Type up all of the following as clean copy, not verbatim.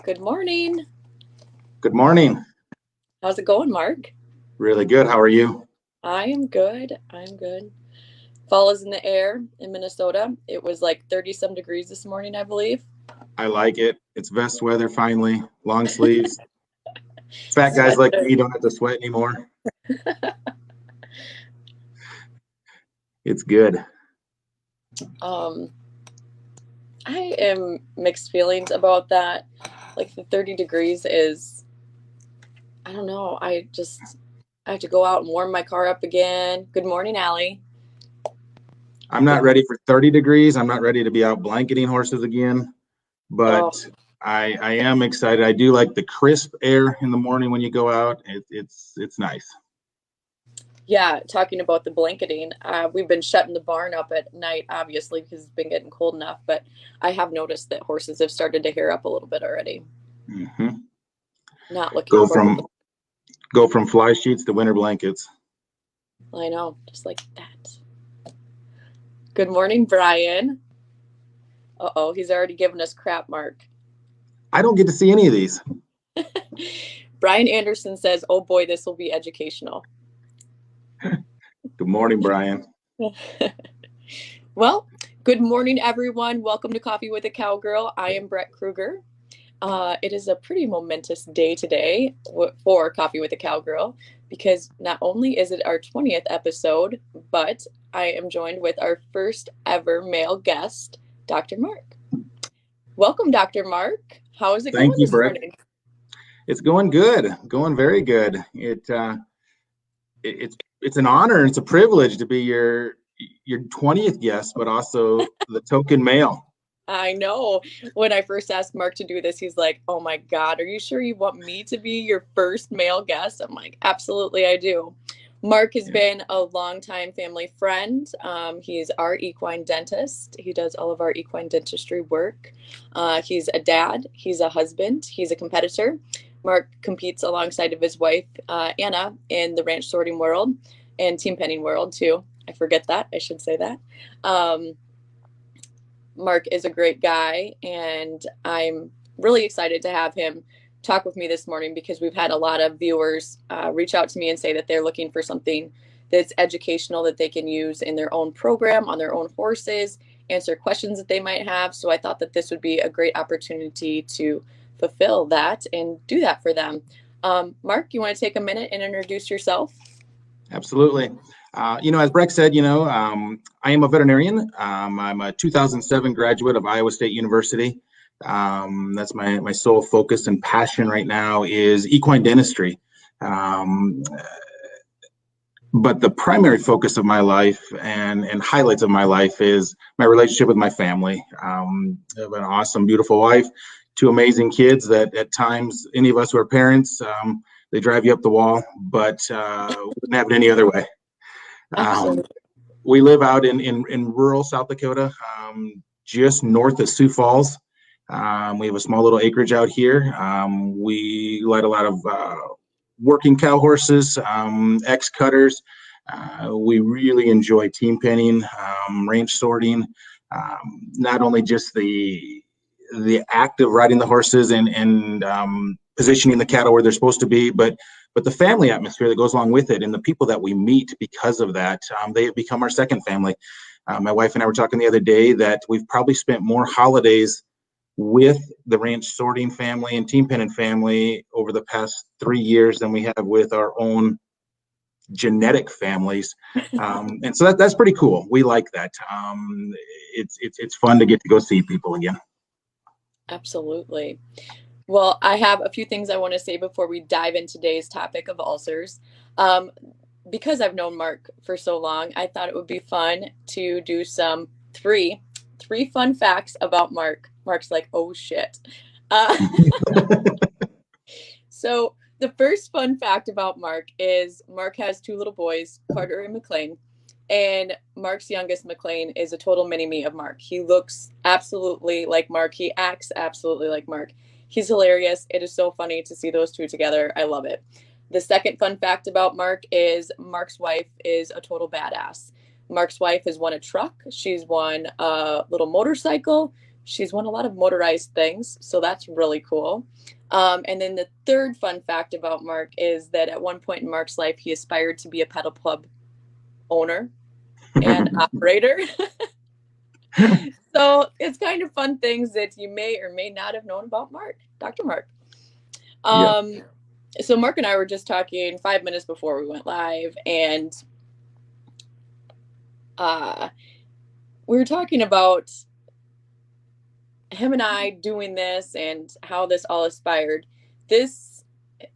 Good morning. Good morning. How's it going, Mark? Really good. How are you? I am good. I'm good. Fall is in the air in Minnesota. It was like 30-some degrees this morning, I believe. I like it. It's vest weather finally. Long sleeves. Fat guys like Sweatshirt. me don't have to sweat anymore. It's good. I am mixed feelings about that. Like the 30 degrees is, I don't know. I have to go out and warm my car up again. Good morning, Allie. I'm not ready for 30 degrees. I'm not ready to be out blanketing horses again, but I am excited. I do like the crisp air in the morning when you go out. It's nice. Yeah, talking about the blanketing, we've been shutting the barn up at night, obviously, because it's been getting cold enough. But I have noticed that horses have started to hair up a little bit already. Mm-hmm. Not looking forward. Go from fly sheets to winter blankets. I know, just like that. Good morning, Brian. Uh-oh, he's already given us crap, Mark. I don't get to see any of these. Brian Anderson says, "Oh boy, this will be educational." Good morning, Brian. Well, good morning, everyone. Welcome to Coffee with a Cowgirl. I am Brett Kruger. It is a pretty momentous day today for Coffee with a Cowgirl because not only is it our 20th episode, but I am joined with our first ever male guest, Dr. Mark. Welcome, Dr. Mark. How is it going this morning? It's going good, going very good. It's an honor and it's a privilege to be your 20th guest, but also the token male. I know. When I first asked Mark to do this, he's like, "Oh my God, are you sure you want me to be your first male guest?" I'm like, "Absolutely, I do." Mark has been a longtime family friend. He's our equine dentist. He does all of our equine dentistry work. He's a dad. He's a husband. He's a competitor. Mark competes alongside of his wife, Anna, in the ranch sorting world and team penning world too. I forget that. I should say that. Mark is a great guy, and I'm really excited to have him talk with me this morning because we've had a lot of viewers reach out to me and say that they're looking for something that's educational that they can use in their own program, on their own horses, answer questions that they might have. So I thought that this would be a great opportunity to fulfill that and do that for them. Mark, you want to take a minute and introduce yourself? Absolutely. As Breck said, I am a veterinarian. I'm a 2007 graduate of Iowa State University. That's my sole focus and passion right now is equine dentistry. But the primary focus of my life and highlights of my life is my relationship with my family. I have an awesome, beautiful wife, two amazing kids that at times, any of us who are parents, they drive you up the wall, but wouldn't have it any other way. We live out in rural South Dakota, just north of Sioux Falls. We have a small little acreage out here. We let a lot of working cow horses, ex-cutters. We really enjoy team penning, range sorting, not only just the act of riding the horses and positioning the cattle where they're supposed to be, but the family atmosphere that goes along with it and the people that we meet because of that, they have become our second family. My wife and I were talking the other day that we've probably spent more holidays with the ranch sorting family and team penning family over the past 3 years than we have with our own genetic families. And so that's pretty cool. We like that. It's fun to get to go see people again. Absolutely. Well, I have a few things I want to say before we dive into today's topic of ulcers. Because I've known Mark for so long, I thought it would be fun to do some three fun facts about Mark. Mark's like, "Oh shit." So the first fun fact about Mark is Mark has two little boys, Carter and McLean. And Mark's youngest, McLean, is a total mini-me of Mark. He looks absolutely like Mark. He acts absolutely like Mark. He's hilarious. It is so funny to see those two together. I love it. The second fun fact about Mark is Mark's wife is a total badass. Mark's wife has won a truck. She's won a little motorcycle. She's won a lot of motorized things, so that's really cool. And then the third fun fact about Mark is that at one point in Mark's life, he aspired to be a pedal club owner and operator. So it's kind of fun things that you may or may not have known about Mark, Dr. Mark. Yeah. So Mark and I were just talking 5 minutes before we went live, and we were talking about him and I doing this and how this all aspired. This,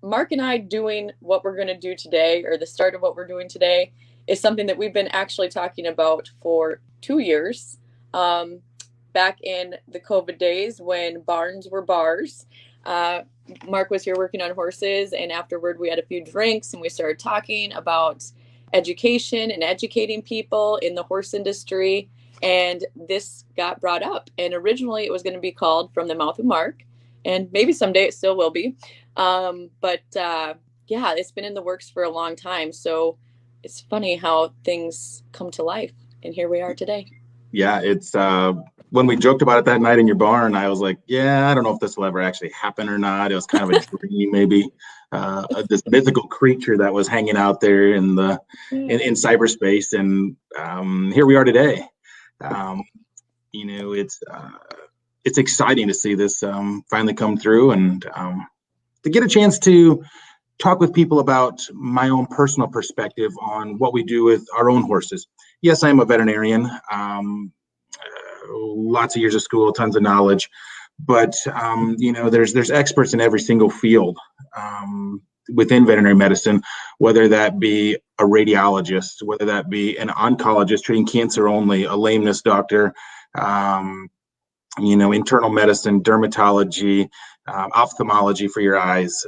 Mark and I doing what we're going to do today, or the start of what we're doing today, is something that we've been actually talking about for 2 years. Back in the COVID days when barns were bars, Mark was here working on horses, and afterward we had a few drinks and we started talking about education and educating people in the horse industry. And this got brought up, and originally it was going to be called From the Mouth of Mark, and maybe someday it still will be. Yeah, it's been in the works for a long time. So it's funny how things come to life, and here we are today. Yeah, it's when we joked about it that night in your barn, I was like, yeah, I don't know if this will ever actually happen or not. It was kind of a dream, maybe this mythical creature that was hanging out there in cyberspace, and here we are today. It's exciting to see this finally come through, and to get a chance to talk with people about my own personal perspective on what we do with our own horses. Yes, I am a veterinarian, lots of years of school, tons of knowledge, but there's experts in every single field within veterinary medicine, whether that be a radiologist, whether that be an oncologist treating cancer only, a lameness doctor, internal medicine, dermatology, ophthalmology for your eyes,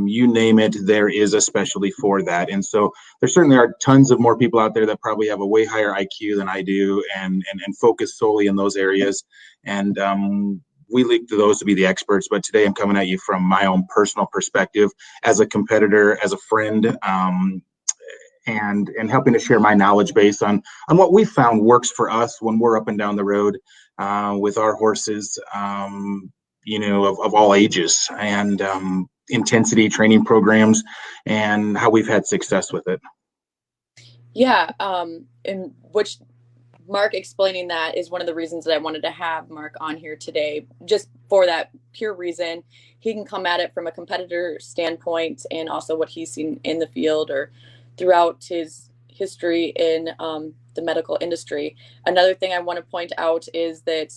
you name it, there is a specialty for that. And so there certainly are tons of more people out there that probably have a way higher IQ than I do, and focus solely in those areas. And we look to those to be the experts. But today I'm coming at you from my own personal perspective as a competitor, as a friend, and helping to share my knowledge base on what we found works for us when we're up and down the road with our horses, of all ages, and intensity training programs, and how we've had success with it. Yeah, and which Mark explaining that is one of the reasons that I wanted to have Mark on here today, just for that pure reason. He can come at it from a competitor standpoint, and also what he's seen in the field or throughout his history in the medical industry. Another thing I want to point out is that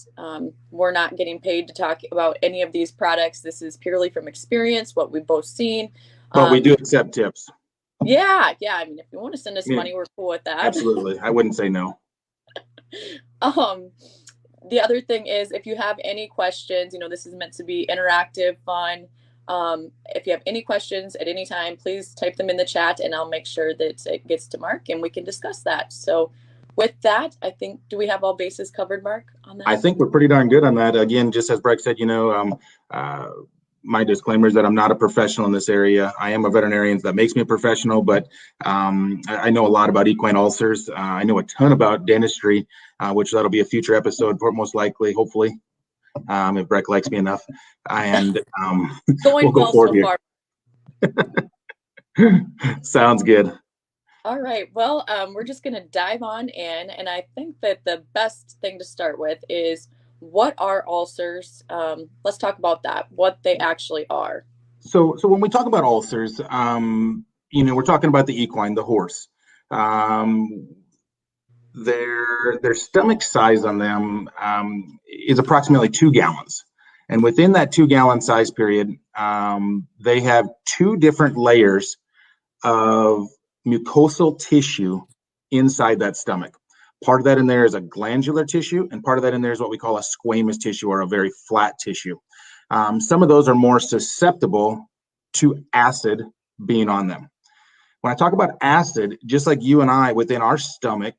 we're not getting paid to talk about any of these products. This is purely from experience, what we've both seen. But we do accept tips. Yeah. I mean, if you want to send us money, we're cool with that. Absolutely. I wouldn't say no. The other thing is, if you have any questions, this is meant to be interactive, fun. If you have any questions at any time, please type them in the chat, and I'll make sure that it gets to Mark and we can discuss that. So with that, I think, do we have all bases covered, Mark, on that? I think we're pretty darn good on that. Again, just as Breck said, my disclaimer is that I'm not a professional in this area. I am a veterinarian. That makes me a professional, but I know a lot about equine ulcers. I know a ton about dentistry, which that'll be a future episode, most likely, hopefully, if Breck likes me enough. And we'll go forward here. Sounds good. All right. Well, we're just going to dive on in. And I think that the best thing to start with is, what are ulcers? Let's talk about that, what they actually are. So when we talk about ulcers, we're talking about the equine, the horse. Their stomach size on them is approximately 2 gallons. And within that 2-gallon size period, they have 2 different layers of mucosal tissue inside that stomach. Part of that in there is a glandular tissue, and part of that in there is what we call a squamous tissue, or a very flat tissue. Some of those are more susceptible to acid being on them. When I talk about acid, just like you and I, within our stomach,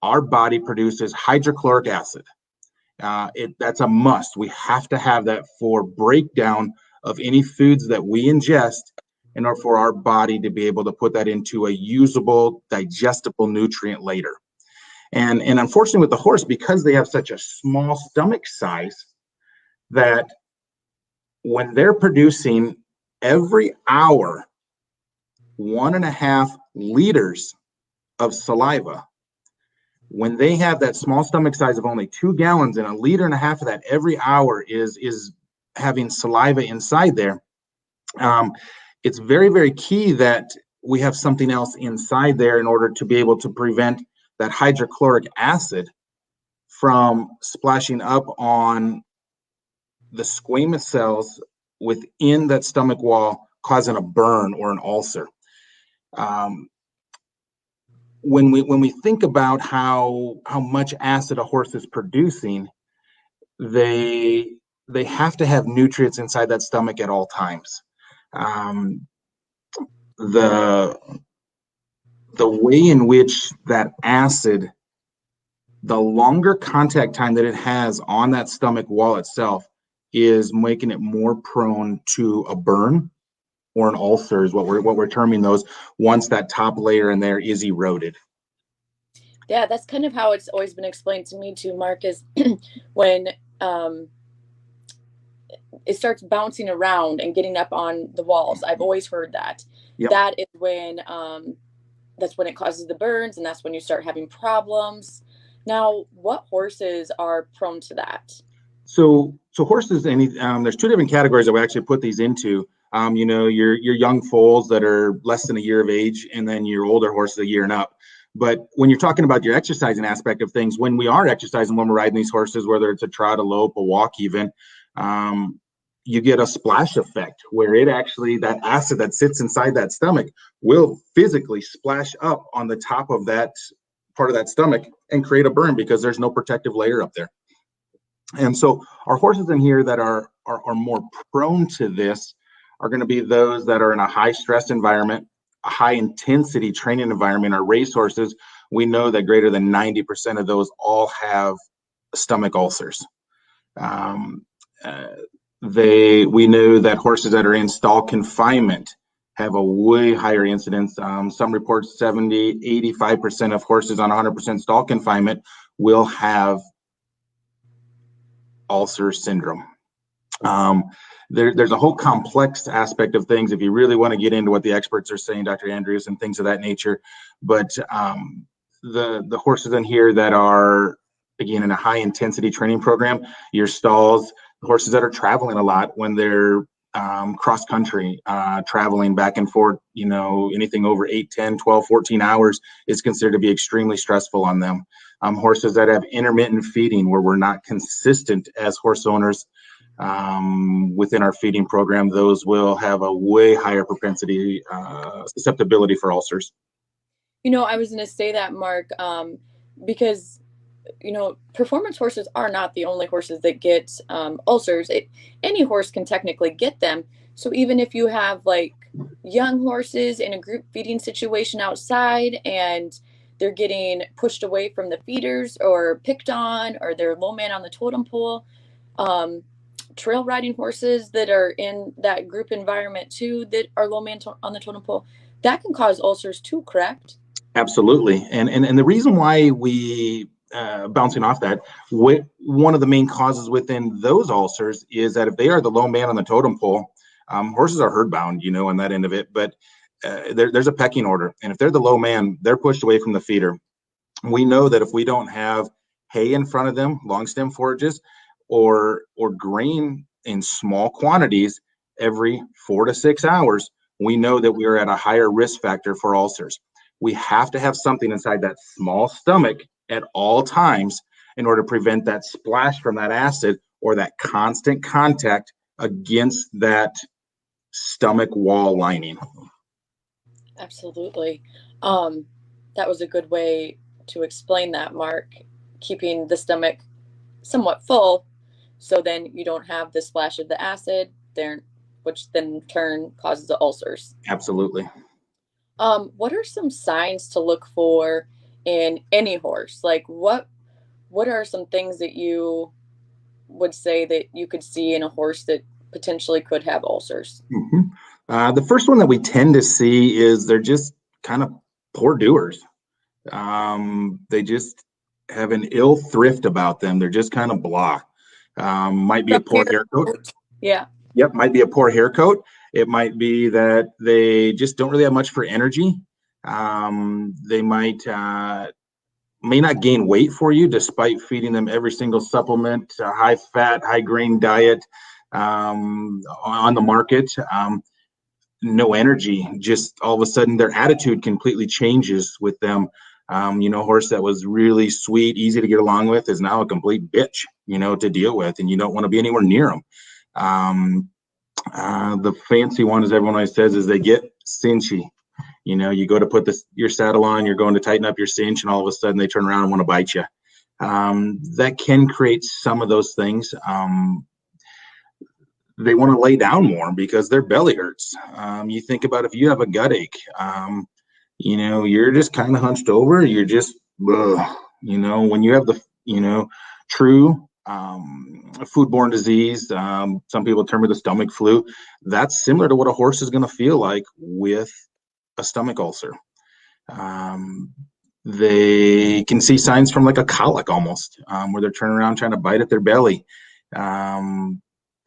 our body produces hydrochloric acid. That's a must. We have to have that for breakdown of any foods that we ingest, in order for our body to be able to put that into a usable, digestible nutrient later. And unfortunately with the horse, because they have such a small stomach size, that when they're producing every hour 1.5 liters of saliva, when they have that small stomach size of only 2 gallons and 1.5 liters of that every hour is having saliva inside there, it's very, very key that we have something else inside there in order to be able to prevent that hydrochloric acid from splashing up on the squamous cells within that stomach wall, causing a burn or an ulcer. When we think about how much acid a horse is producing, they have to have nutrients inside that stomach at all times. The way in which that acid, the longer contact time that it has on that stomach wall itself, is making it more prone to a burn or an ulcer, is what we're terming those, once that top layer in there is eroded. Yeah, that's kind of how it's always been explained to me too, Mark, is when it starts bouncing around and getting up on the walls. I've always heard that. Yep. That is when that's when it causes the burns, and that's when you start having problems. Now, what horses are prone to that? So horses, there's 2 different categories that we actually put these into. Your young foals that are less than a year of age, and then your older horses a year and up. But when you're talking about your exercising aspect of things, when we are exercising, when we're riding these horses, whether it's a trot, a lope, a walk even, you get a splash effect where it actually, that acid that sits inside that stomach will physically splash up on the top of that part of that stomach and create a burn because there's no protective layer up there. And so our horses in here that are more prone to this are going to be those that are in a high stress environment, a high intensity training environment. Our race horses, we know that greater than 90% of those all have stomach ulcers. We know that horses that are in stall confinement have a way higher incidence. Some reports 70-85% of horses on 100% stall confinement will have ulcer syndrome. There's a whole complex aspect of things if you really want to get into what the experts are saying, Dr. Andrews, and things of that nature. But the horses in here that are, again, in a high intensity training program, your stalls, horses that are traveling a lot when they're cross country, traveling back and forth, anything over 8, 10, 12, 14 hours is considered to be extremely stressful on them. Horses that have intermittent feeding, where we're not consistent as horse owners within our feeding program, those will have a way higher propensity, susceptibility for ulcers. I was going to say that, Mark, because performance horses are not the only horses that get ulcers. Any horse can technically get them. So even if you have like young horses in a group feeding situation outside and they're getting pushed away from the feeders or picked on, or they're low man on the totem pole, trail riding horses that are in that group environment too, that are low man on the totem pole, that can cause ulcers too, correct? Absolutely. And the reason why we bouncing off that, one of the main causes within those ulcers is that if they are the low man on the totem pole, horses are herd bound, on that end of it, but there's a pecking order. And if they're the low man, they're pushed away from the feeder. We know that if we don't have hay in front of them, long stem forages, or grain in small quantities every 4 to 6 hours, we know that we are at a higher risk factor for ulcers. We have to have something inside that small stomach at all times in order to prevent that splash from that acid or that constant contact against that stomach wall lining. Absolutely. That was a good way to explain that, Mark. Keeping the stomach somewhat full, so then you don't have the splash of the acid there, which then in turn causes the ulcers. Absolutely. What are some signs to look for in any horse? Like what are some things that you would say that you could see in a horse that potentially could have ulcers? Mm-hmm. The first one that we tend to see is they're just kind of poor doers. They just have an ill thrift about them. They're just kind of blah. Might be a From poor hair hair coat. coat. Yeah. Yep, might be a poor hair coat. It might be that they just don't really have much for energy. They may not gain weight for you despite feeding them every single supplement, high fat, high grain diet on the market. No energy, just all of a sudden their attitude completely changes with them. A horse that was really sweet, easy to get along with is now a complete bitch, to deal with, and you don't want to be anywhere near them. The fancy one, as everyone always says, is they get cinchy. You go to put your saddle on, you're going to tighten up your cinch, and all of a sudden they turn around and want to bite you. That can create some of those things. They want to lay down more because their belly hurts. You think about if you have a gut ache, you're just kind of hunched over. You're just, when you have the, true foodborne disease, some people term it the stomach flu. That's similar to what a horse is going to feel like with a stomach ulcer. They can see signs from like a colic almost, where they're turning around trying to bite at their belly.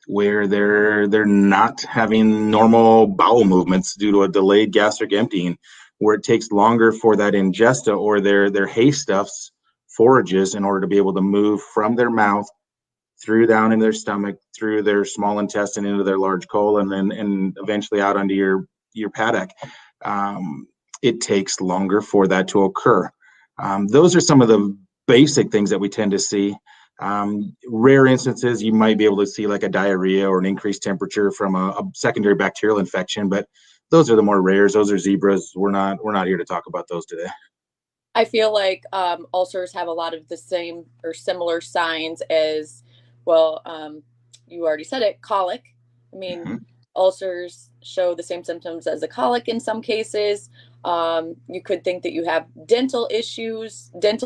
Where they're not having normal bowel movements due to a delayed gastric emptying, where it takes longer for that ingesta or their hay stuffs forages in order to be able to move from their mouth through down in their stomach, through their small intestine into their large colon, and eventually out onto your paddock. It takes longer for that to occur. Those are some of the basic things that we tend to see. Rare instances, you might be able to see like a diarrhea or an increased temperature from a secondary bacterial infection, but those are the more rares. Those are zebras. We're not here to talk about those today. I feel like ulcers have a lot of the same or similar signs as, well, you already said it, colic. I mean, Mm-hmm. ulcers show the same symptoms as a colic in some cases. You could think that you have dental issues. They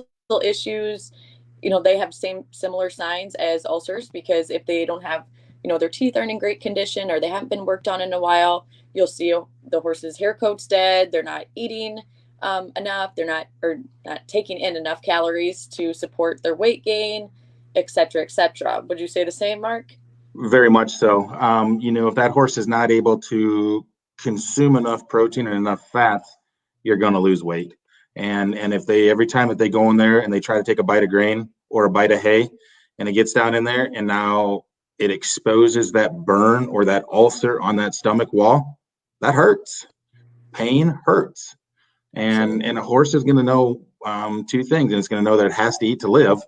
have similar signs as ulcers, because if they don't have, their teeth aren't in great condition or they haven't been worked on in a while, you'll see the horse's hair coat's dead. They're not eating enough. They're not taking in enough calories to support their weight gain, et cetera, et cetera. Would you say the same, Mark? Very much so. If that horse is not able to consume enough protein and enough fats, you're going to lose weight. And if every time that they go in there and they try to take a bite of grain or a bite of hay, and it gets down in there and now it exposes that burn or that ulcer on that stomach wall, that hurts. Pain hurts. And a horse is going to know two things, and it's going to know that it has to eat to live.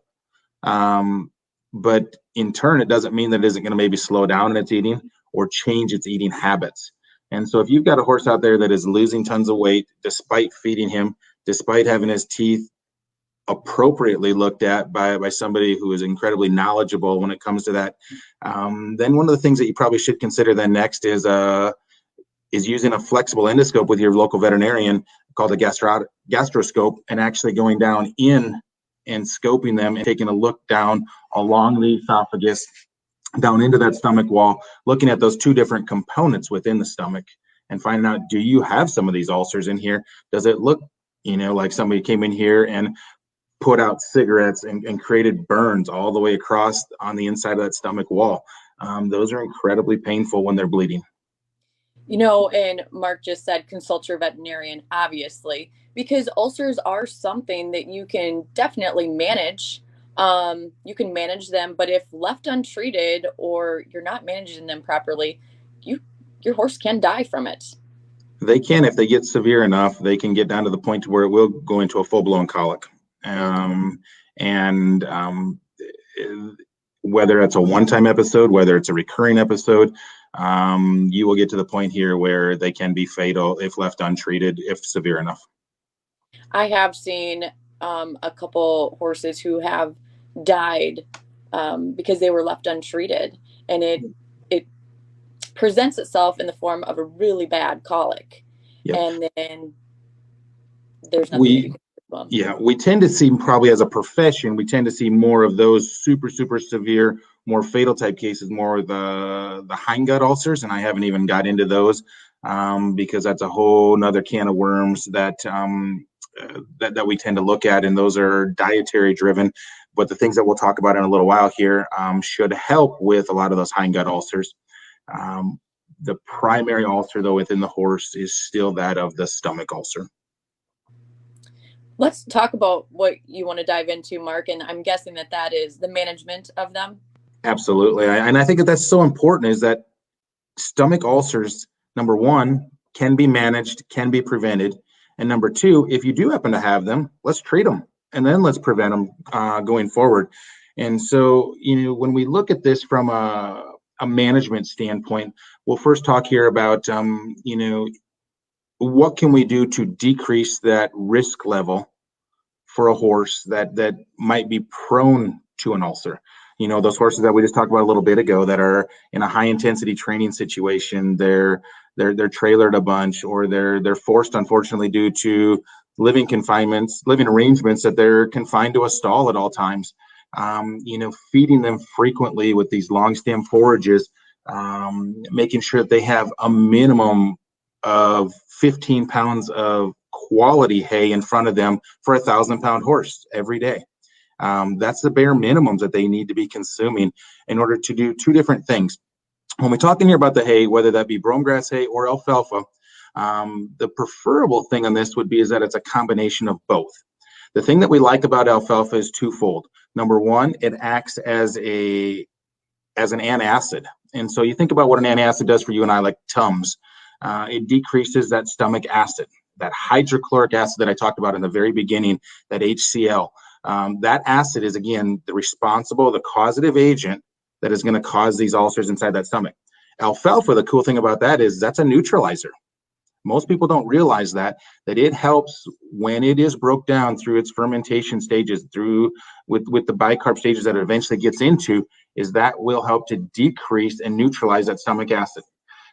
But in turn, it doesn't mean that it isn't going to maybe slow down in its eating or change its eating habits. And so if you've got a horse out there that is losing tons of weight despite feeding him, despite having his teeth appropriately looked at by somebody who is incredibly knowledgeable when it comes to that, then one of the things that you probably should consider then next is using a flexible endoscope with your local veterinarian called a gastroscope, and actually going down in and scoping them and taking a look down along the esophagus, down into that stomach wall, looking at those two different components within the stomach and finding out, do you have some of these ulcers in here? Does it look, like somebody came in here and put out cigarettes and created burns all the way across on the inside of that stomach wall? Those are incredibly painful when they're bleeding. And Mark just said consult your veterinarian, obviously, because ulcers are something that you can definitely manage. You can manage them, but if left untreated or you're not managing them properly, your horse can die from it. They can, if they get severe enough, they can get down to the point to where it will go into a full-blown colic. And whether it's a one-time episode, whether it's a recurring episode, you will get to the point here where they can be fatal if left untreated, if severe enough. I have seen a couple horses who have died because they were left untreated, and it presents itself in the form of a really bad colic. Yep. And then there's nothing you can do. Yeah, we tend to see, probably as a profession, we tend to see more of those super, super severe, more fatal type cases, more of the hindgut ulcers, and I haven't even got into those because that's a whole nother can of worms that that we tend to look at, and those are dietary driven. But the things that we'll talk about in a little while here should help with a lot of those hindgut ulcers. The primary ulcer, though, within the horse is still that of the stomach ulcer. Let's talk about what you want to dive into, Mark, and I'm guessing that that is the management of them. Absolutely. And I think that that's so important, is that stomach ulcers, number one, can be managed, can be prevented. And number two, if you do happen to have them, let's treat them and then let's prevent them going forward. And so, when we look at this from a management standpoint, we'll first talk here about, what can we do to decrease that risk level for a horse that might be prone to an ulcer. Those horses that we just talked about a little bit ago that are in a high intensity training situation, they're trailered a bunch, or they're forced, unfortunately, due to living arrangements, that they're confined to a stall at all times. Feeding them frequently with these long stem forages, making sure that they have a minimum of 15 pounds of quality hay in front of them for a 1,000-pound horse every day. That's the bare minimums that they need to be consuming in order to do two different things. When we talk in here about the hay, whether that be brome grass hay or alfalfa, the preferable thing on this would be is that it's a combination of both. The thing that we like about alfalfa is twofold. Number one, it acts as an antacid. And so you think about what an antacid does for you and I, like Tums. It decreases that stomach acid, that hydrochloric acid that I talked about in the very beginning, that HCl. That acid is, again, the causative agent that is going to cause these ulcers inside that stomach. Alfalfa, the cool thing about that is that's a neutralizer. Most people don't realize that it helps when it is broke down through its fermentation stages, with the bicarb stages that it eventually gets into, is that will help to decrease and neutralize that stomach acid.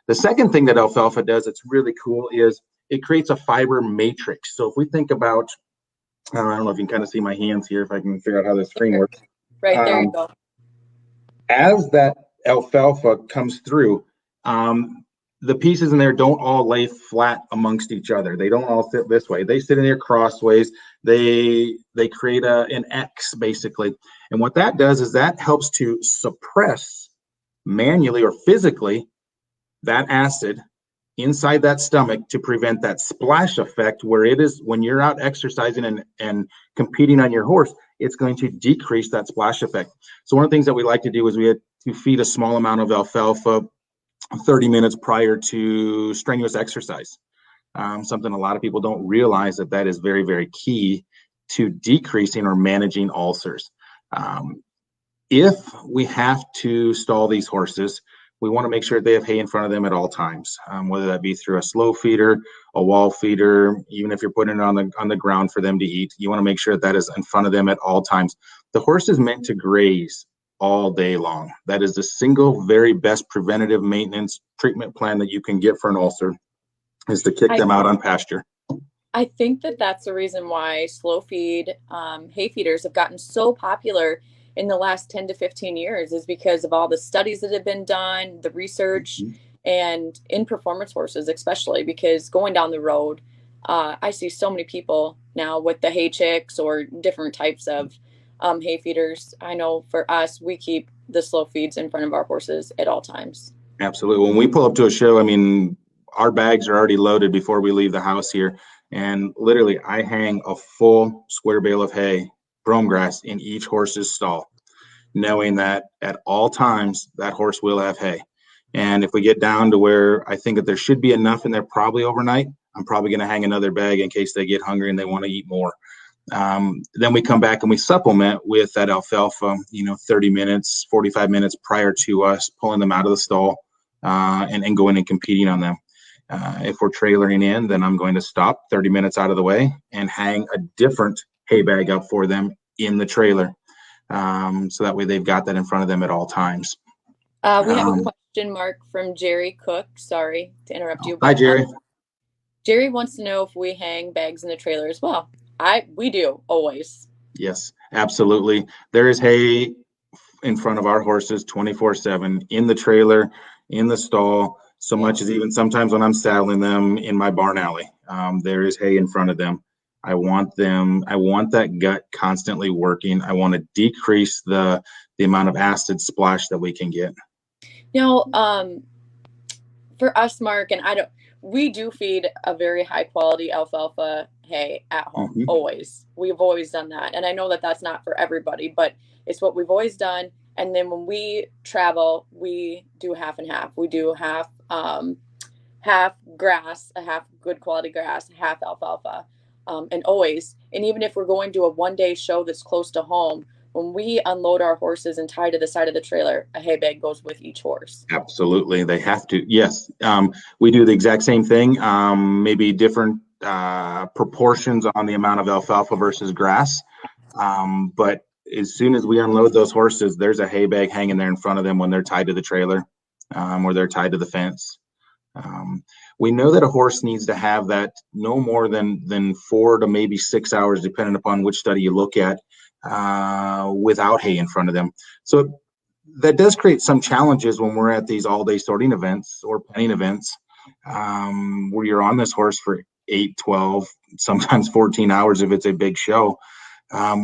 The second thing that alfalfa does that's really cool is it creates a fiber matrix. So if we think about, I don't know if you can kind of see my hands here, if I can figure out how this screen works. Right, there you go. As that alfalfa comes through, the pieces in there don't all lay flat amongst each other. They don't all sit this way. They sit in there crossways. They create an X, basically. And what that does is that helps to suppress manually or physically that acid inside that stomach to prevent that splash effect, where it is when you're out exercising and competing on your horse, it's going to decrease that splash effect. So one of the things that we like to do is we had to feed a small amount of alfalfa 30 minutes prior to strenuous exercise. Something a lot of people don't realize that is very, very key to decreasing or managing ulcers. If we have to stall these horses, we want to make sure that they have hay in front of them at all times, whether that be through a slow feeder, a wall feeder, even if you're putting it on the ground for them to eat. You want to make sure that is in front of them at all times. The horse is meant to graze all day long. That is the single very best preventative maintenance treatment plan that you can get for an ulcer, is to kick them out on pasture. I think that that's the reason why slow feed hay feeders have gotten so popular in the last 10 to 15 years, is because of all the studies that have been done, the research, and in performance horses, especially because going down the road, I see so many people now with the hay chicks or different types of hay feeders. I know for us, we keep the slow feeds in front of our horses at all times. Absolutely. When we pull up to a show, I mean, our bags are already loaded before we leave the house here. And literally, I hang a full square bale of hay, brome grass, in each horse's stall, knowing that at all times that horse will have hay. And if we get down to where I think that there should be enough in there probably overnight, I'm probably going to hang another bag in case they get hungry and they want to eat more. Then we come back and we supplement with that alfalfa, 30 minutes, 45 minutes prior to us pulling them out of the stall and going and competing on them. If we're trailering in, then I'm going to stop 30 minutes out of the way and hang a different hay bag up for them in the trailer. So that way they've got that in front of them at all times. We have a question, Mark, from Jerry Cook. Sorry to interrupt you. Hi, Jerry. Jerry wants to know if we hang bags in the trailer as well. We do, always. Yes, absolutely. There is hay in front of our horses 24/7 in the trailer, in the stall, so much as even sometimes when I'm saddling them in my barn alley, there is hay in front of them. I want that gut constantly working. I want to decrease the amount of acid splash that we can get. Now, for us, Mark, and we do feed a very high quality alfalfa hay at home. Mm-hmm. Always. We've always done that. And I know that that's not for everybody, but it's what we've always done. And then when we travel, we do half and half. We do half grass, a half good quality grass, half alfalfa. And always, and even if we're going to a 1-day show that's close to home, when we unload our horses and tie to the side of the trailer, a hay bag goes with each horse. Absolutely, they have to. Yes, we do the exact same thing. Maybe different proportions on the amount of alfalfa versus grass. But as soon as we unload those horses, there's a hay bag hanging there in front of them when they're tied to the trailer, or they're tied to the fence. We know that a horse needs to have that no more than 4 to maybe 6 hours, depending upon which study you look at, without hay in front of them. So that does create some challenges when we're at these all-day sorting events or penning events, where you're on this horse for 8, 12, sometimes 14 hours if it's a big show.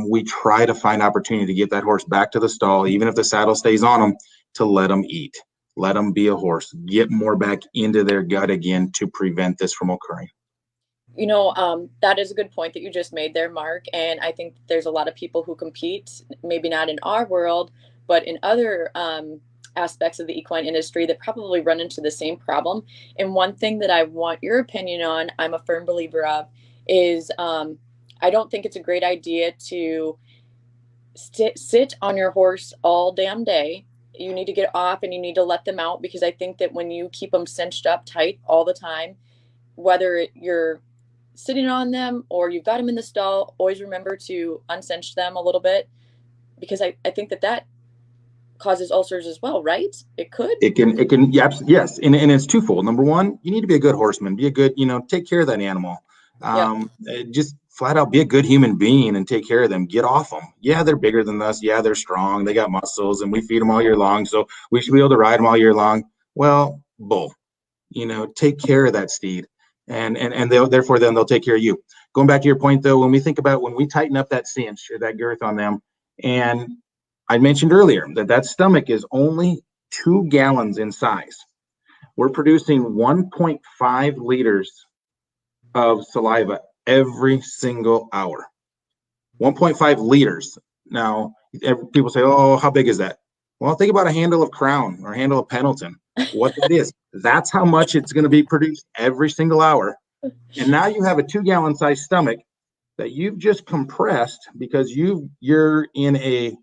We try to find opportunity to get that horse back to the stall, even if the saddle stays on them, to let them eat. Let them be a horse, get more back into their gut again to prevent this from occurring. That is a good point that you just made there, Mark. And I think there's a lot of people who compete, maybe not in our world, but in other aspects of the equine industry that probably run into the same problem. And one thing that I want your opinion on, I'm a firm believer of, is I don't think it's a great idea to sit on your horse all damn day. You need to get off and you need to let them out, because I think that when you keep them cinched up tight all the time, whether you're sitting on them or you've got them in the stall, always remember to uncinch them a little bit, because I think that causes ulcers as well, right? It could. It can. Yes. And it's twofold. Number one, you need to be a good horseman, be a good, take care of that animal. Just flat out be a good human being and take care of them. Get off them. Yeah, they're bigger than us. Yeah, they're strong. They got muscles, and we feed them all year long, so we should be able to ride them all year long. Well, bull. Take care of that steed, and therefore they'll take care of you. Going back to your point, though, when we think about when we tighten up that cinch or that girth on them, and I mentioned earlier that stomach is only 2 gallons in size. We're producing 1.5 liters of saliva every single hour. 1.5 liters. Now, people say, oh, how big is that? Well, think about a handle of Crown or a handle of Pendleton. What that is, that's how much it's going to be produced every single hour. And now you have a 2-gallon size stomach that you've just compressed because you're in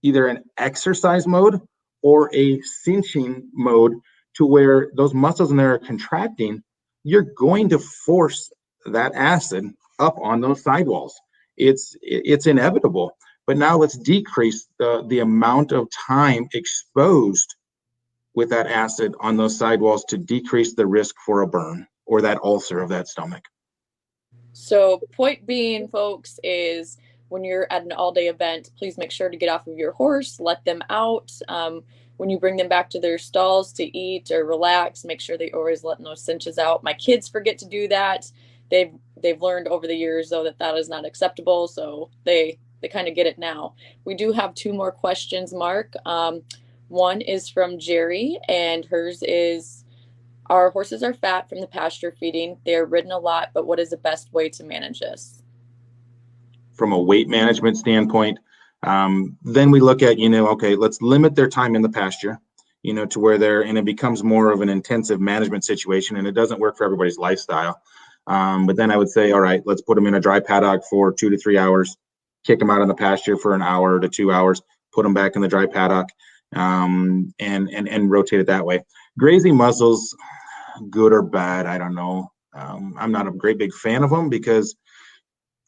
either an exercise mode or a cinching mode, to where those muscles in there are contracting. You're going to force that acid up on those sidewalls. It's inevitable. But now let's decrease the amount of time exposed with that acid on those sidewalls to decrease the risk for a burn or that ulcer of that stomach. So point being, folks, is when you're at an all-day event, please make sure to get off of your horse, let them out. When you bring them back to their stalls to eat or relax, make sure they're always letting those cinches out. My kids forget to do that. They've learned over the years, though, that is not acceptable, so they kind of get it now. We do have 2 more questions, Mark. One is from Jerry, and hers is, our horses are fat from the pasture feeding. They are ridden a lot, but what is the best way to manage this? From a weight management standpoint, then we look at, okay, let's limit their time in the pasture, to where and it becomes more of an intensive management situation, and it doesn't work for everybody's lifestyle. But then I would say, all right, let's put them in a dry paddock for 2 to 3 hours, kick them out in the pasture for an hour to 2 hours, put them back in the dry paddock, and rotate it that way. Grazing muzzles, good or bad, I don't know. I'm not a great big fan of them because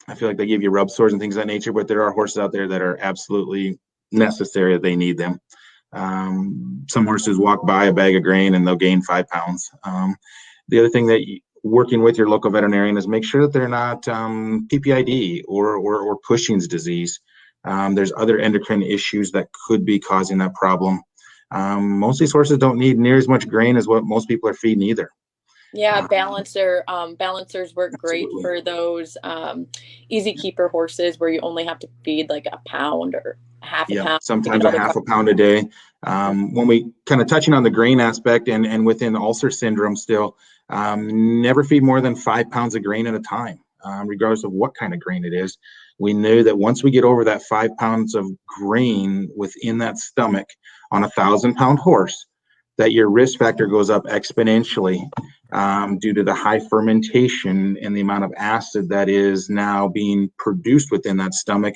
I feel like they give you rub sores and things of that nature, but there are horses out there that are absolutely necessary, that they need them. Some horses walk by a bag of grain and they'll gain 5 pounds. The other thing that working with your local veterinarian is make sure that they're not PPID or Cushing's disease. There's other endocrine issues that could be causing that problem. Most of these horses don't need near as much grain as what most people are feeding either. Yeah, Um, balancers work great absolutely. for those easy keeper horses where you only have to feed like a pound or half a Yeah, pound to sometimes get a all the half a carbs. pound a day. When we kind of touching on the grain aspect and within ulcer syndrome still, never feed more than 5 pounds of grain at a time, regardless of what kind of grain it is. We knew that once we get over that 5 pounds of grain within that stomach on 1,000-pound horse, that your risk factor goes up exponentially due to the high fermentation and the amount of acid that is now being produced within that stomach.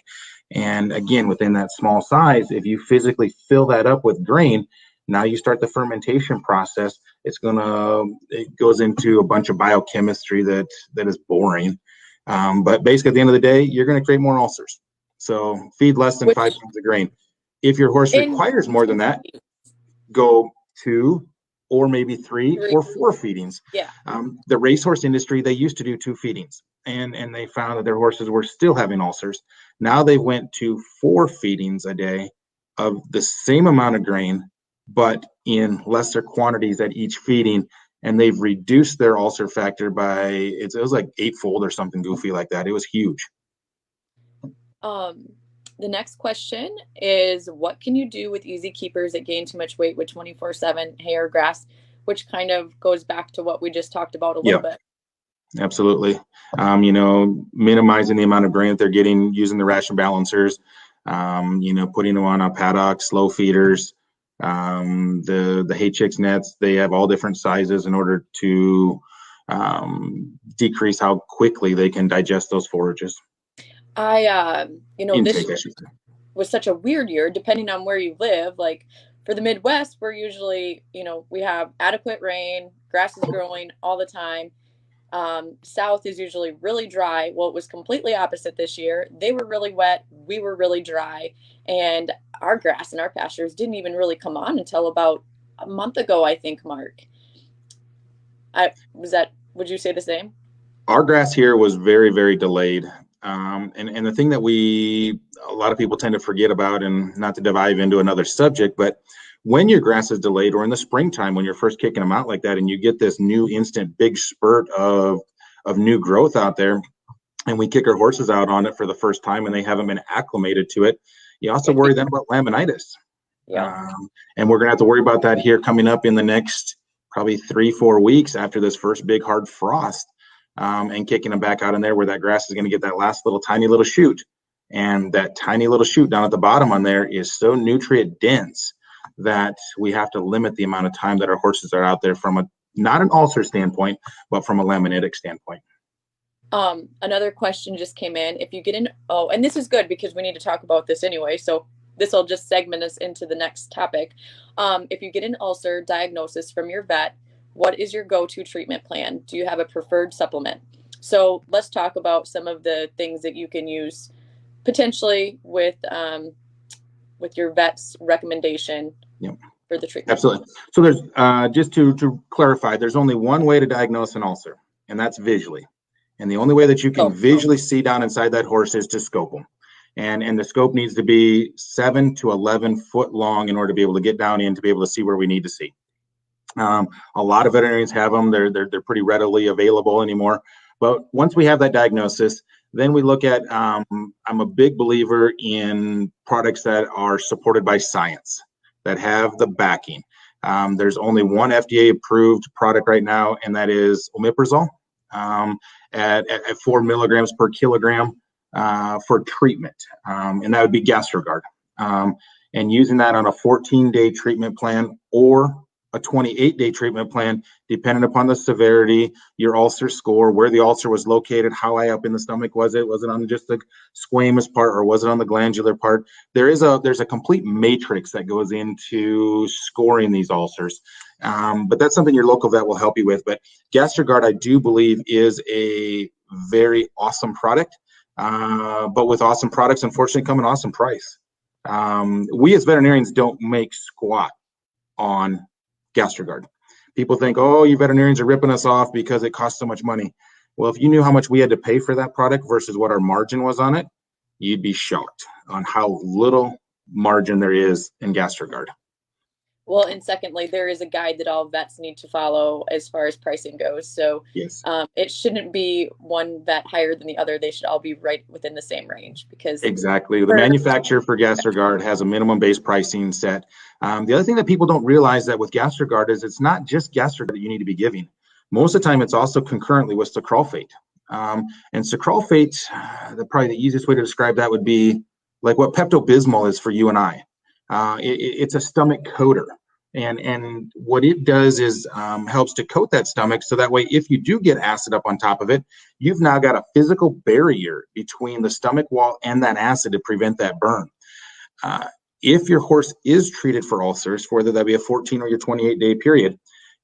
And again, within that small size, if you physically fill that up with grain, now you start the fermentation process. It goes into a bunch of biochemistry that is boring. But basically, at the end of the day, you're going to create more ulcers. So feed less than Which 5 pounds of grain. If your horse in requires more than two that, feet, go 2 or maybe 3 three, or 4 feedings. yeah. The racehorse industry, they used to do 2 feedings, and they found that their horses were still having ulcers. Now they went to 4 feedings a day of the same amount of grain, but in lesser quantities at each feeding, and they've reduced their ulcer factor by it was like 8-fold or something goofy like that. It was huge. Um, the next question is, what can you do with easy keepers that gain too much weight with 24/7 hay or grass? Which kind of goes back to what we just talked about a little Yeah, bit. absolutely. Minimizing the amount of grain that they're getting using the ration balancers, putting them on a paddock, slow feeders, the hay chicks nets, they have all different sizes in order to decrease how quickly they can digest those forages. This Intake, I year should say. was such a weird year, depending on where you live. Like for the Midwest, we're usually, we have adequate rain, grass is growing all the time. South is usually really dry. Well, it was completely opposite this year. They were really wet, we were really dry, and our grass and our pastures didn't even really come on until about a month ago, I think, Mark. Would you say the same? Our grass here was very, very delayed. And the thing that a lot of people tend to forget about, and not to dive into another subject, but when your grass is delayed or in the springtime, when you're first kicking them out like that, and you get this new instant big spurt of new growth out there, and we kick our horses out on it for the first time and they haven't been acclimated to it, you also worry then about laminitis. Yeah. And we're going to have to worry about that here coming up in the next probably 3-4 weeks after this first big hard frost, and kicking them back out in there where that grass is going to get that last little tiny little shoot. And that tiny little shoot down at the bottom on there is so nutrient dense that we have to limit the amount of time that our horses are out there from not an ulcer standpoint, but from a laminitic standpoint. Another question just came in. If you get and this is good because we need to talk about this anyway. So this will just segment us into the next topic. If you get an ulcer diagnosis from your vet, what is your go-to treatment plan? Do you have a preferred supplement? So let's talk about some of the things that you can use potentially with your vet's recommendation. Yep. For the treatment. Absolutely. So there's just to clarify, there's only one way to diagnose an ulcer, and that's visually. And the only way that you can visually see down inside that horse is to scope them. And the scope needs to be 7 to 11 foot long in order to be able to get down in to be able to see where we need to see. A lot of veterinarians have them. They're pretty readily available anymore. But once we have that diagnosis, then we look at, I'm a big believer in products that are supported by science, that have the backing. There's only one FDA approved product right now, and that is omeprazole. At 4 milligrams per kilogram for treatment, and that would be GastroGuard. And using that on a 14-day treatment plan or a 28-day treatment plan, depending upon the severity, your ulcer score, where the ulcer was located, how high up in the stomach was it? Was it on just the squamous part or was it on the glandular part? There's a complete matrix that goes into scoring these ulcers. But that's something your local vet will help you with. But GastroGuard, I do believe, is a very awesome product. But with awesome products, unfortunately, come an awesome price. We as veterinarians don't make squat on GastroGuard. People think, oh, you veterinarians are ripping us off because it costs so much money. Well, if you knew how much we had to pay for that product versus what our margin was on it, you'd be shocked on how little margin there is in GastroGuard. Well, and secondly, there is a guide that all vets need to follow as far as pricing goes. So Yes. it shouldn't be one vet higher than the other. They should all be right within the same range because Exactly. The for manufacturer for GastroGuard has a minimum base pricing set. The other thing that people don't realize that with GastroGuard is it's not just GastroGuard that you need to be giving. Most of the time, it's also concurrently with 𝚑𝚏𝚏𝚑. And 𝚑𝚑𝚏𝚏𝚑, probably the easiest way to describe that would be like what 𝚑𝚪𝚏 is for you and I. It's a stomach coater. And what it does is helps to coat that stomach so that way if you do get acid up on top of it, you've now got a physical barrier between the stomach wall and that acid to prevent that burn. If your horse is treated for ulcers, whether that be a 14 or your 28-day period,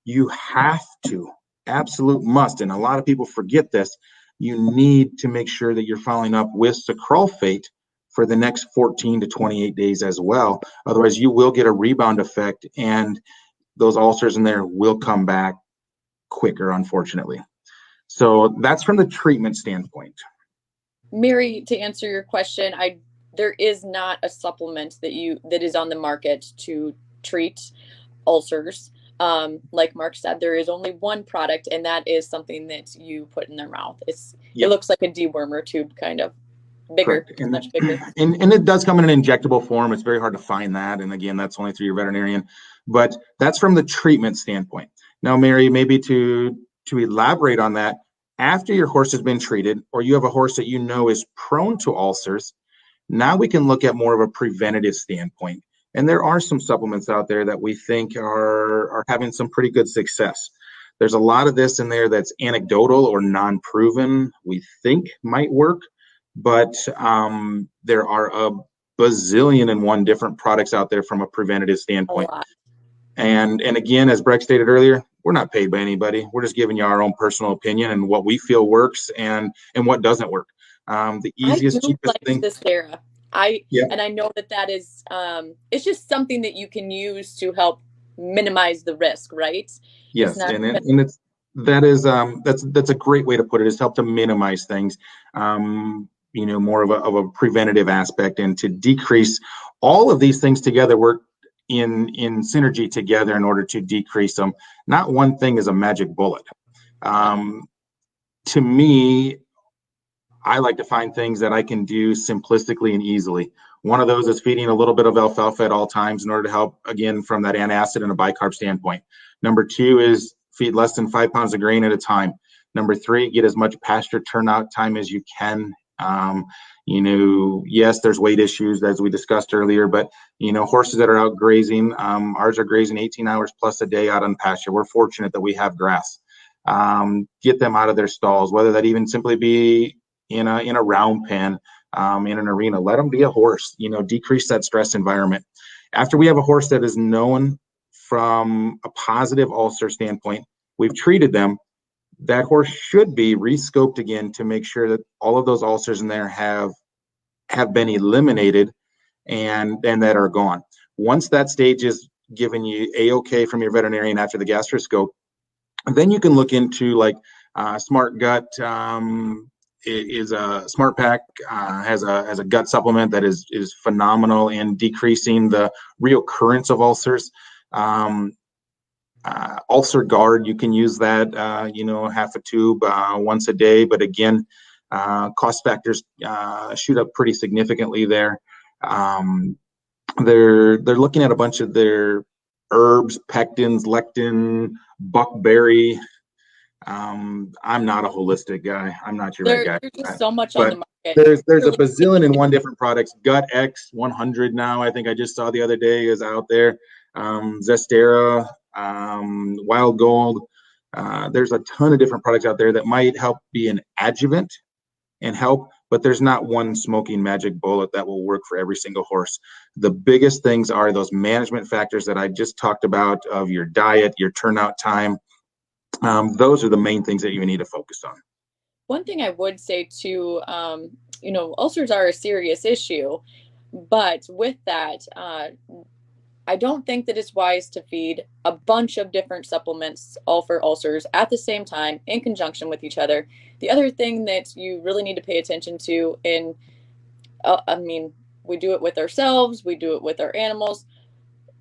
you have to, absolute must, and a lot of people forget this, you need to make sure that you're following up with 𝚑𝚏𝚏𝚑 for the next 14 to 28 days as well. Otherwise, you will get a rebound effect, and those ulcers in there will come back quicker, unfortunately. So that's from the treatment standpoint. Mary, to answer your question, there is not a supplement that is on the market to treat ulcers. Like Mark said, there is only one product, and that is something that you put in their mouth. It looks like a dewormer tube, kind of bigger, much bigger. And it does come in an injectable form. It's very hard to find that. And again, that's only through your veterinarian. But that's from the treatment standpoint. Now, Mary, maybe to elaborate on that, after your horse has been treated, or you have a horse that you know is prone to ulcers, now we can look at more of a preventative standpoint. And there are some supplements out there that we think are having some pretty good success. There's a lot of this in there that's anecdotal or non-proven, we think might work, but there are a bazillion and one different products out there from a preventative standpoint. And again, as Breck stated earlier, we're not paid by anybody. We're just giving you our own personal opinion and what we feel works and what doesn't work. The easiest, cheapest thing. 𝚑𝚏𝚑𝚑. And I know that is it's just something that you can use to help minimize the risk, right? Yes, that's a great way to put it, is help to minimize things. More of a preventative aspect, and to decrease all of these things together work in synergy together in order to decrease them. Not one thing is a magic bullet. To me, I like to find things that I can do simplistically and easily. One of those is feeding a little bit of alfalfa at all times in order to help, again, from that antacid and a bicarb standpoint. Number 2 is feed less than 5 pounds of grain at a time. Number 3, get as much pasture turnout time as you can. Yes, there's weight issues as we discussed earlier, but horses that are out grazing, ours are grazing 18 hours plus a day out on pasture. We're fortunate that we have grass. Get them out of their stalls, whether that even simply be in a round pen, in an arena. Let them be a horse. Decrease that stress environment. After we have a horse that is known from a positive ulcer standpoint, we've treated them, that horse should be rescoped again to make sure that all of those ulcers in there have been eliminated and that are gone. Once that stage is given you A-OK from your veterinarian after the gastroscope, then you can look into like Smart Gut is a Smart Pack, has a gut supplement that is phenomenal in decreasing the reoccurrence of ulcers. Ulcer Guard, you can use that, half a tube once a day, but again, cost factors shoot up pretty significantly there. They're looking at a bunch of their herbs, pectins, lectin, buckberry. I'm not a holistic guy. I'm not your right guy. There's just so much on the market. There's a bazillion and one different products. Gut X 100 now, I think I just saw the other day, is out there. Zestera, Wild Gold. There's a ton of different products out there that might help be an adjuvant and help, but there's not one smoking magic bullet that will work for every single horse. The biggest things are those management factors that I just talked about, of your diet, your turnout time. Those are the main things that you need to focus on. One thing I would say too, ulcers are a serious issue, but with that, I don't think that it's wise to feed a bunch of different supplements, all for ulcers, at the same time in conjunction with each other. The other thing that you really need to pay attention to, we do it with ourselves, we do it with our animals.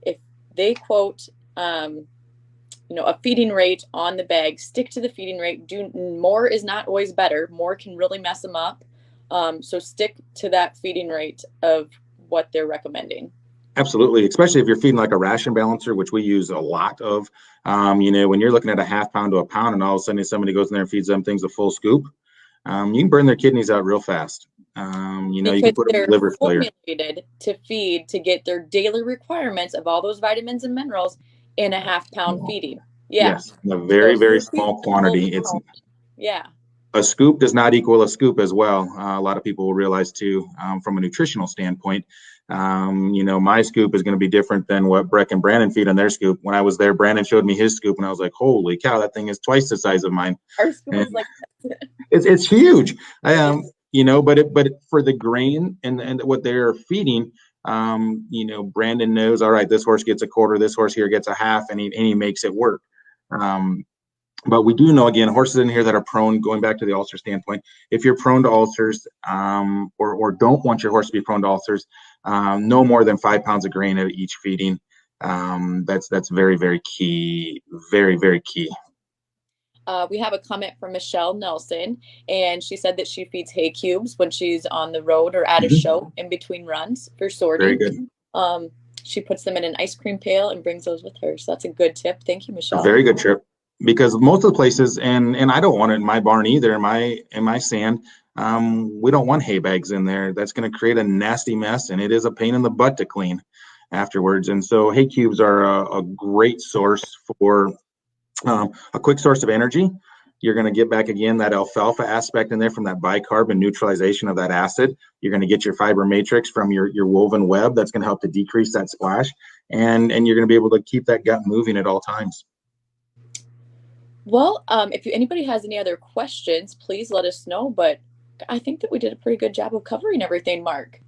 If they quote, a feeding rate on the bag. Stick to the feeding rate. More is not always better. More can really mess them up. So stick to that feeding rate of what they're recommending. Absolutely, especially if you're feeding like a ration balancer, which we use a lot of. When you're looking at a half pound to a pound, and all of a sudden somebody goes in there and feeds them things a full scoop, you can burn their kidneys out real fast. You can put them in liver failure. Formulated to feed to get their daily requirements of all those vitamins and minerals in a half pound feeding. Yeah. Yes, in a very, very small quantity. It's a scoop does not equal a scoop as well. A lot of people will realize too, from a nutritional standpoint. My scoop is going to be different than what Breck and Brandon feed on their scoop. When I was there, Brandon showed me his scoop, and I was like, "Holy cow, that thing is twice the size of mine." Our scoop is like it's huge. But for the grain and what they're feeding, Brandon knows. All right, this horse gets a quarter, this horse here gets a half, and he makes it work. But we do know, again, horses in here that are prone, going back to the ulcer standpoint, if you're prone to ulcers or don't want your horse to be prone to ulcers, no more than 5 pounds of grain at each feeding. That's very, very key. Very, very key. We have a comment from Michelle Nelson, and she said that she feeds hay cubes when she's on the road or at a show in between runs for sorting. Very good. She puts them in an ice cream pail and brings those with her. So that's a good tip. Thank you, Michelle. A very good tip. Because most of the places, and I don't want it in my barn either, in my sand, we don't want hay bags in there. That's going to create a nasty mess, and it is a pain in the butt to clean afterwards. And so hay cubes are a great source for a quick source of energy. You're going to get back again that alfalfa aspect in there from that bicarb and neutralization of that acid. You're going to get your fiber matrix from your woven web. That's going to help to decrease that splash, and you're going to be able to keep that gut moving at all times. Well, if anybody has any other questions, please let us know. But I think that we did a pretty good job of covering everything, Mark.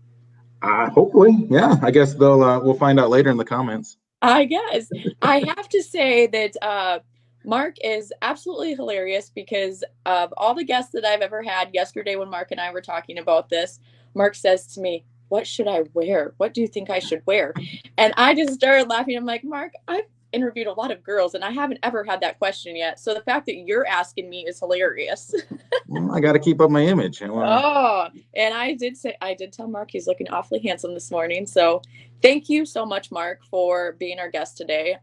Hopefully, yeah. I guess we'll find out later in the comments. I guess. I have to say that Mark is absolutely hilarious because of all the guests that I've ever had. Yesterday when Mark and I were talking about this, Mark says to me, "What should I wear? What do you think I should wear?" And I just started laughing. I'm like, Mark, I've interviewed a lot of girls and I haven't ever had that question yet. So the fact that you're asking me is hilarious. Well, I got to keep up my image. And I did tell Mark he's looking awfully handsome this morning. So thank you so much, Mark, for being our guest today.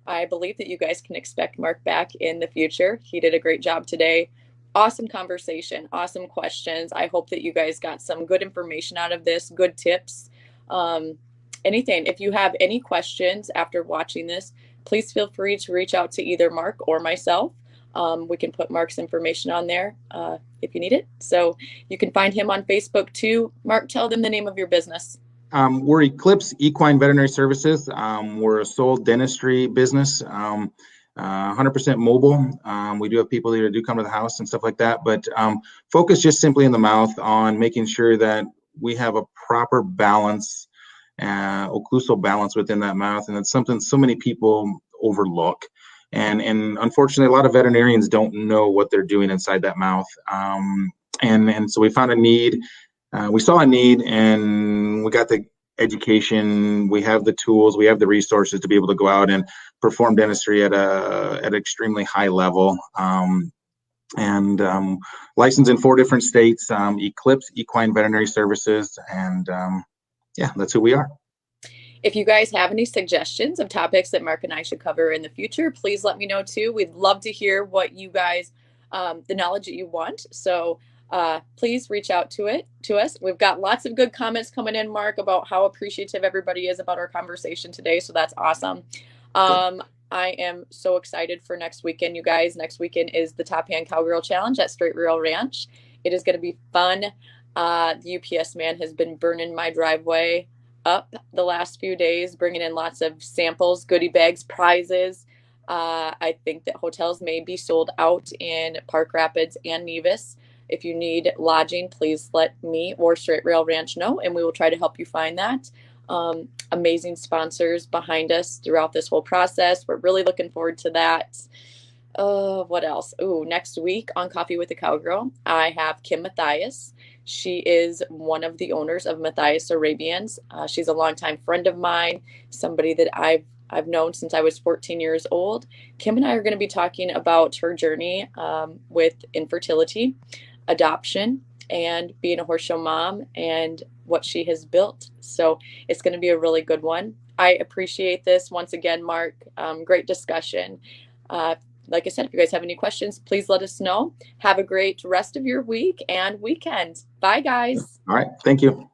I believe that you guys can expect Mark back in the future. He did a great job today. Awesome conversation, awesome questions. I hope that you guys got some good information out of this, good tips. Anything. If you have any questions after watching this, please feel free to reach out to either Mark or myself. We can put Mark's information on there if you need it. So you can find him on Facebook too. Mark, tell them the name of your business. We're Eclipse Equine Veterinary Services. We're a sole dentistry business, 100% mobile. We do have people that do come to the house and stuff like that, but focus just simply in the mouth on making sure that we have a proper balance, occlusal balance within that mouth, and it's something so many people overlook. And unfortunately, a lot of veterinarians don't know what they're doing inside that mouth. And so we found a need. We saw a need, and we got the education. We have the tools. We have the resources to be able to go out and perform dentistry at an extremely high level. Licensed in 4 different states. Eclipse Equine Veterinary Services, and that's who we are. If you guys have any suggestions of topics that Mark and I should cover in the future, please let me know too. We'd love to hear what you guys, the knowledge that you want. So please reach out to us. We've got lots of good comments coming in, Mark, about how appreciative everybody is about our conversation today. So that's awesome. I am so excited for next weekend, you guys. Next weekend is the Top Hand Cowgirl Challenge at Straight Rail Ranch. It is going to be fun. The UPS man has been burning my driveway up the last few days, bringing in lots of samples, goodie bags, prizes. I think that hotels may be sold out in Park Rapids and Nevis. If you need lodging, please let me or Straight Rail Ranch know, and we will try to help you find that. Amazing sponsors behind us throughout this whole process. We're really looking forward to that. What else? Next week on Coffee with the Cowgirl, I have Kim Matthias. She is one of the owners of Matthias Arabians. She's a longtime friend of mine, somebody that I've I've known since I was 14 years old. Kim and I are going to be talking about her journey with infertility, adoption, and being a horse show mom and what she has built. So it's going to be a really good one. I appreciate this once again, Mark. Great discussion. Like I said, if you guys have any questions, please let us know. Have a great rest of your week and weekend. Bye, guys. All right. Thank you.